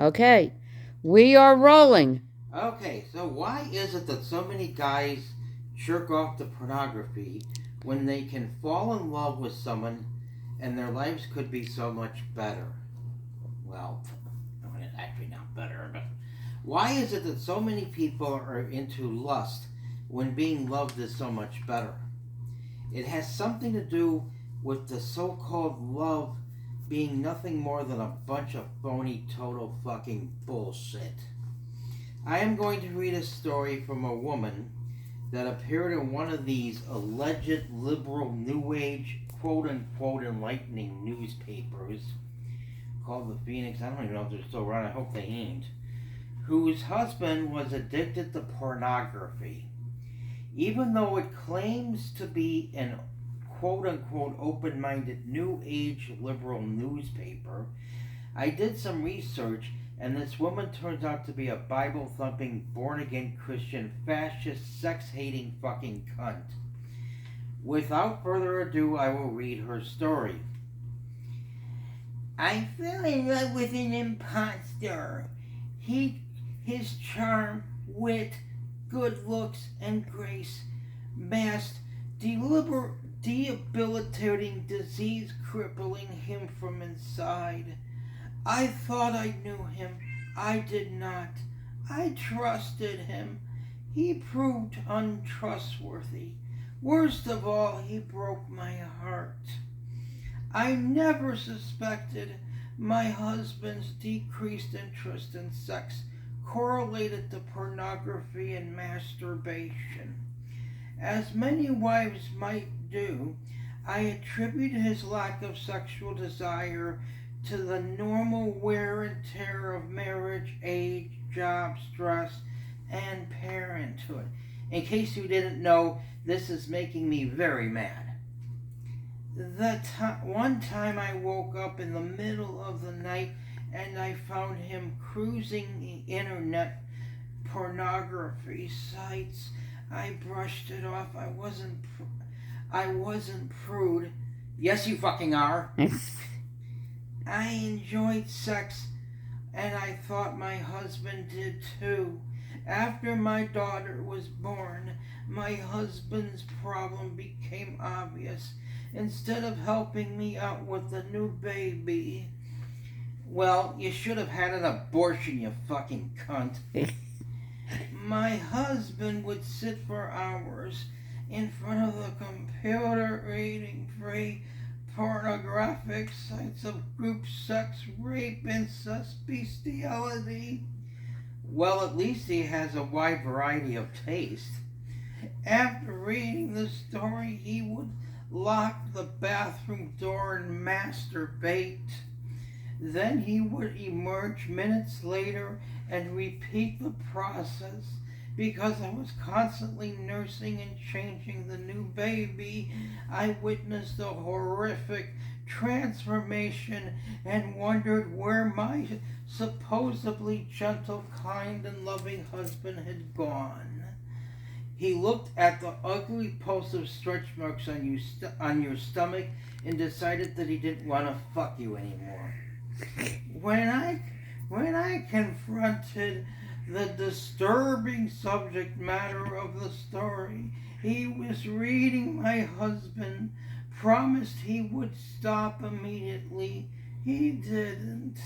Okay, we are rolling. Okay, so why is it that so many guys jerk off to pornography when they can fall in love with someone and their lives could be so much better? Well, it's actually not better, but why is it that so many people are into lust when being loved is so much better? It has something to do with the so called love being nothing more than a bunch of phony, total fucking bullshit. I am going to read a story from a woman that appeared in one of these alleged liberal new age quote unquote enlightening newspapers called the Phoenix. I don't even know if they're still around. I hope they ain't. Whose husband was addicted to pornography. Even though it claims to be an quote unquote open minded new age liberal newspaper, I did some research and this woman turns out to be a Bible thumping, born again Christian, fascist, sex hating fucking cunt. Without further ado, I will read her story. I fell in love with an impostor. His charm, wit, good looks, and grace masked debilitating disease crippling him from inside. I thought I knew him. I did not. I trusted him. He proved untrustworthy. Worst of all, he broke my heart. I never suspected my husband's decreased interest in sex correlated to pornography and masturbation. As many wives might do, I attribute his lack of sexual desire to the normal wear and tear of marriage, age, job stress, and parenthood. In case you didn't know, this is making me very mad. One time I woke up in the middle of the night and I found him cruising the internet pornography sites. I brushed it off. I wasn't prude. Yes, you fucking are. I enjoyed sex, and I thought my husband did too. After my daughter was born, my husband's problem became obvious. Instead of helping me out with the new baby, well, you should have had an abortion, you fucking cunt. My husband would sit for hours in front of the computer reading free pornographic sites of group sex, rape, incest, bestiality. Well, at least he has a wide variety of taste. After reading the story, he would lock the bathroom door and masturbate. Then he would emerge minutes later and repeat the process. Because I was constantly nursing and changing the new baby, I witnessed a horrific transformation and wondered where my supposedly gentle, kind, and loving husband had gone. He looked at the ugly pulsive stretch marks on your stomach and decided that he didn't want to fuck you anymore. When I confronted the disturbing subject matter of the story, he was reading my husband, promised he would stop immediately. He didn't.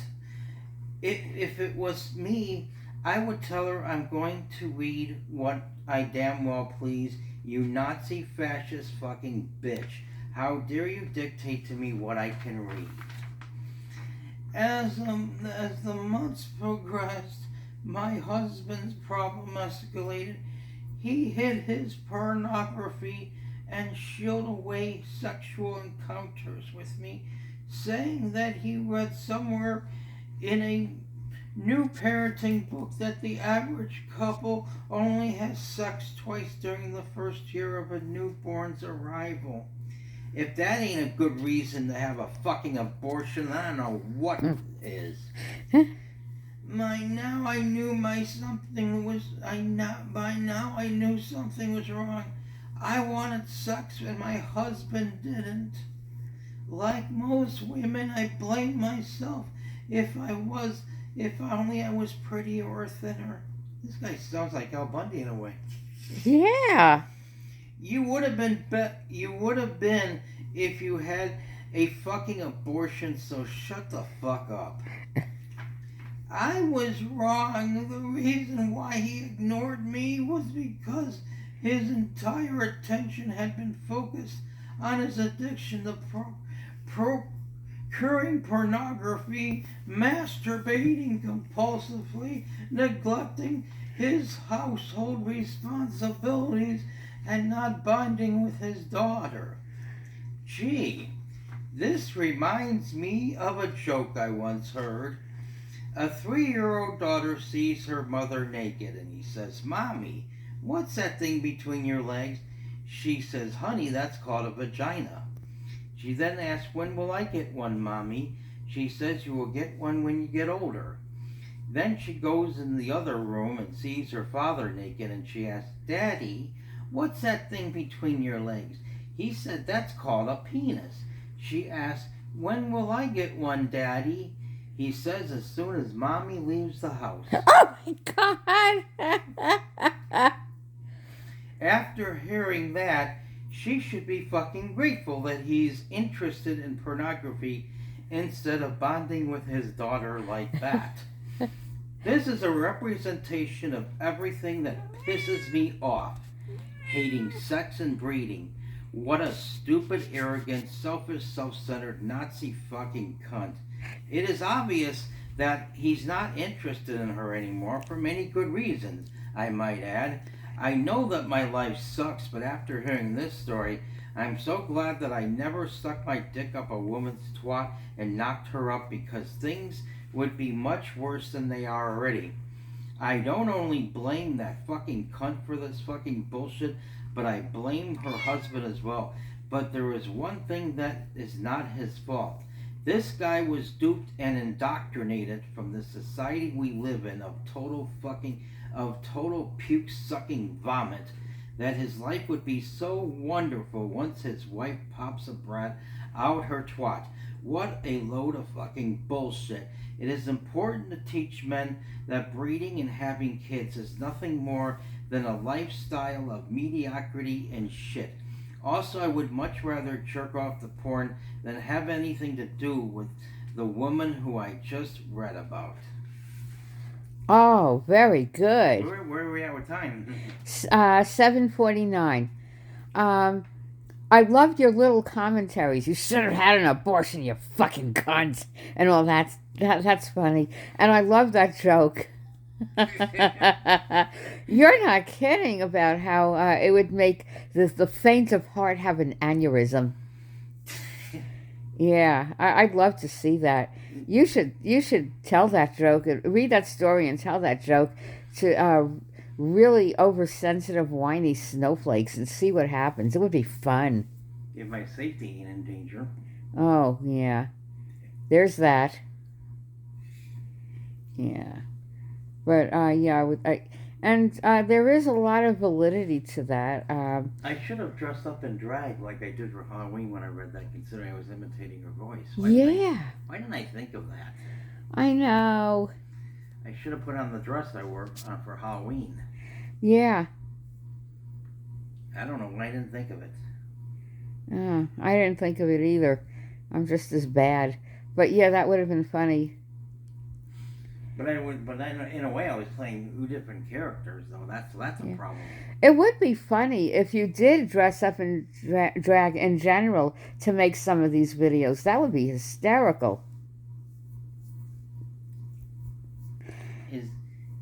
If it was me, I would tell her I'm going to read what I damn well please, you Nazi fascist fucking bitch. How dare you dictate to me what I can read? As the months progressed, my husband's problem escalated. He hid his pornography and shielded away sexual encounters with me, saying that he read somewhere in a new parenting book that the average couple only has sex twice during the first year of a newborn's arrival. If that ain't a good reason to have a fucking abortion, I don't know what is. By now I knew something was wrong. I wanted sex and my husband didn't. Like most women, I blamed myself if If only I was prettier or thinner. This guy sounds like Al Bundy in a way. Yeah. You would have been you would have been if you had a fucking abortion, so shut the fuck up. I was wrong. The reason why he ignored me was because his entire attention had been focused on his addiction to procuring pornography, masturbating compulsively, neglecting his household responsibilities, and not bonding with his daughter. Gee, this reminds me of a joke I once heard. A 3-year-old daughter sees her mother naked and he says, "Mommy, what's that thing between your legs?" She says, "Honey, that's called a vagina." She then asks, "When will I get one, Mommy?" She says, "You will get one when you get older." Then she goes in the other room and sees her father naked and she asks, "Daddy, what's that thing between your legs?" He said, "That's called a penis." She asks, "When will I get one, Daddy?" He says, "As soon as Mommy leaves the house." Oh my God. After hearing that, she should be fucking grateful that he's interested in pornography instead of bonding with his daughter like that. This is a representation of everything that pisses me off. Hating sex and breeding. What a stupid, arrogant, selfish, self-centered, Nazi fucking cunt. It is obvious that he's not interested in her anymore for many good reasons, I might add. I know that my life sucks, but after hearing this story, I'm so glad that I never stuck my dick up a woman's twat and knocked her up, because things would be much worse than they are already. I don't only blame that fucking cunt for this fucking bullshit, but I blame her husband as well. But there is one thing that is not his fault. This guy was duped and indoctrinated from the society we live in of total puke sucking vomit, that his life would be so wonderful once his wife pops a brat out her twat. What a load of fucking bullshit. It is important to teach men that breeding and having kids is nothing more than a lifestyle of mediocrity and shit. Also, I would much rather jerk off the porn than have anything to do with the woman who I just read about. Oh, very good. Where are we at with time? 7:49. I loved your little commentaries. You should have had an abortion, you fucking cunt, and all that. That's funny. And I love that joke. You're not kidding about how it would make the faint of heart have an aneurysm. Yeah, I'd love to see that. You should tell that joke, read that story, and tell that joke to really oversensitive, whiny snowflakes, and see what happens. It would be fun. If my safety ain't in danger. Oh yeah, there's that. Yeah, but yeah, there is a lot of validity to that. I should have dressed up in drag like I did for Halloween when I read that, considering I was imitating her voice. Why didn't I think of that? I know. I should have put on the dress I wore for Halloween. Yeah. I don't know why I didn't think of it. I didn't think of it either. I'm just as bad. But yeah, that would have been funny. But in a way, I was playing 2 different characters, though. That's a problem. It would be funny if you did dress up in drag in general to make some of these videos. That would be hysterical. Is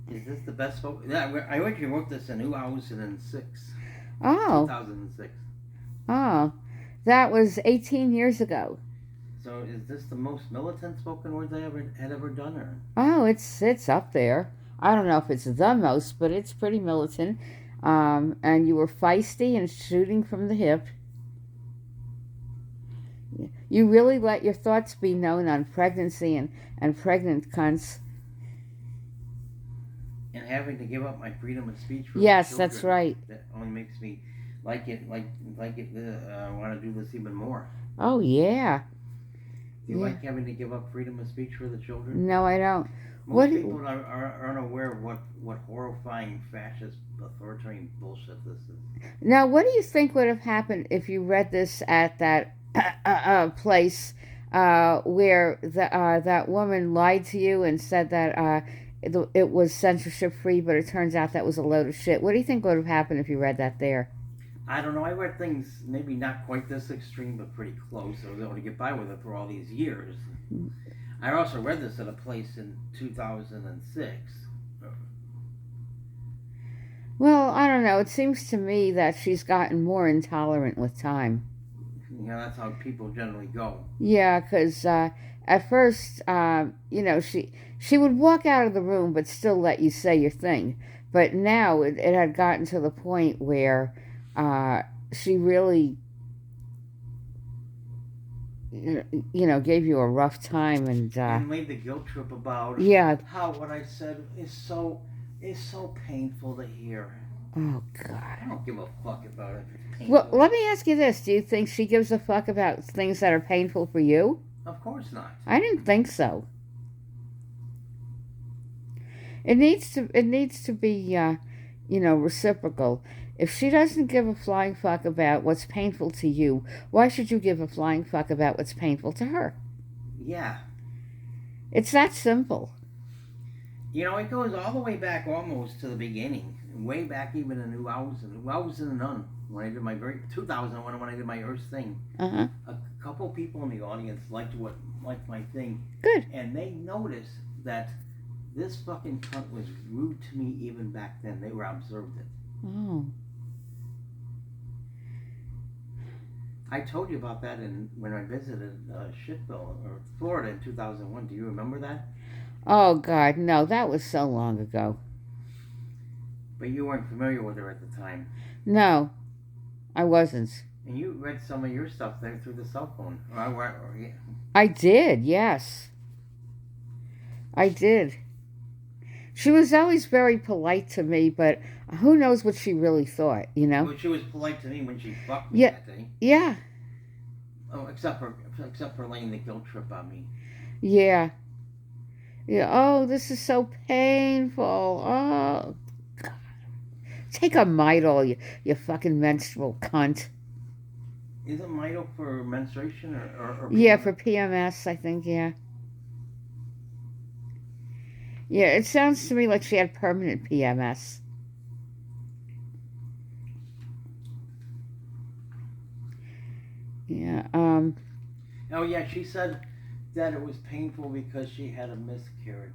this the best photo? Yeah, I actually wrote this in 2006. Oh. 2006. Oh. That was 18 years ago. So is this the most militant spoken words I had ever done? Or? Oh, it's up there. I don't know if it's the most, but it's pretty militant. And you were feisty and shooting from the hip. You really let your thoughts be known on pregnancy and pregnant cunts. And having to give up my freedom of speech for yes, children, that's right. That only makes me like it. Want to do this even more. Oh yeah. Do you like having to give up freedom of speech for the children? No, I don't. Most people are unaware of what horrifying fascist authoritarian bullshit this is. Now, what do you think would have happened if you read this at that place where that woman lied to you and said that it was censorship free, but it turns out that was a load of shit? What do you think would have happened if you read that there? I don't know. I read things maybe not quite this extreme, but pretty close. I was able to get by with it for all these years. I also read this at a place in 2006. Well, I don't know. It seems to me that she's gotten more intolerant with time. Yeah, that's how people generally go. Yeah, because at first, she would walk out of the room but still let you say your thing. But now it had gotten to the point where she really, gave you a rough time and made the guilt trip about how what I said is so painful to hear. Oh, God. I don't give a fuck about it. Well, let me ask you this. Do you think she gives a fuck about things that are painful for you? Of course not. I didn't think so. It needs to be, reciprocal. If she doesn't give a flying fuck about what's painful to you, why should you give a flying fuck about what's painful to her? Yeah. It's that simple. It goes all the way back almost to the beginning. Way back even in 2000. I was in a nun when I did my 2001 when I did my Earth thing. Uh-huh. A couple people in the audience liked my thing. Good. And they noticed that this fucking cunt was rude to me even back then. They were observed it. Oh. I told you about that when I visited Shittville or Florida in 2001. Do you remember that? Oh, God, no. That was so long ago. But you weren't familiar with her at the time. No, I wasn't. And you read some of your stuff there through the cell phone. Yeah. I did, yes. I did. She was always very polite to me, but who knows what she really thought, Well, she was polite to me when she fucked me that day. Yeah. Oh, except for laying the guilt trip on me. Yeah. Yeah. Oh, this is so painful. Oh, God. Take a Midol, you fucking menstrual cunt. Is it Midol for menstruation or yeah, for PMS, I think, yeah. Yeah, it sounds to me like she had permanent PMS. Yeah, Oh, yeah, she said that it was painful because she had a miscarriage.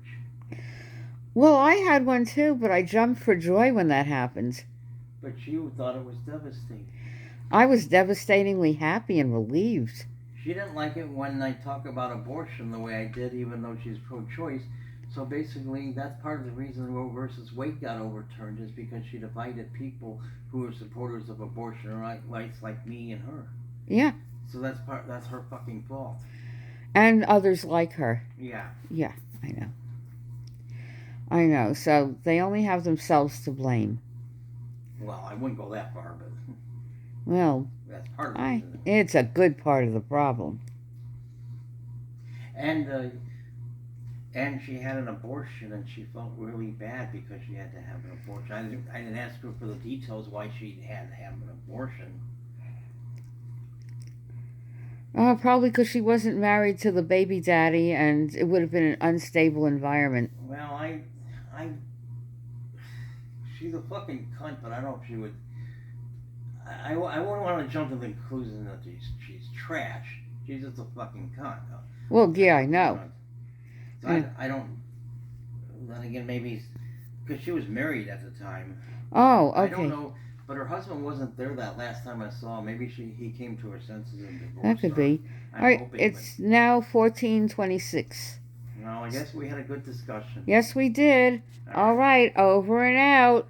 Well, I had one too, but I jumped for joy when that happened. But you thought it was devastating. I was devastatingly happy and relieved. She didn't like it when I talk about abortion the way I did, even though she's pro-choice. So basically, that's part of the reason Roe versus Wade got overturned, is because she divided people who were supporters of abortion rights like me and her. Yeah. So that's her fucking fault. And others like her. Yeah. Yeah, I know. So they only have themselves to blame. Well, I wouldn't go that far, but... Well, that's part of the reason. It's a good part of the problem. And she had an abortion, and she felt really bad because she had to have an abortion. I didn't ask her for the details why she had to have an abortion. Probably because she wasn't married to the baby daddy, and it would have been an unstable environment. Well, she's a fucking cunt, but I don't know if she would... I wouldn't want to jump to the conclusion that she's trash. She's just a fucking cunt. Well, yeah, I know. So I don't... Then again, maybe... Because she was married at the time. Oh, okay. I don't know... But her husband wasn't there that last time I saw him. Maybe he came to her senses and divorced her. That could be. All right, it's now 14:26. Well, I guess we had a good discussion. Yes, we did. All right, over and out.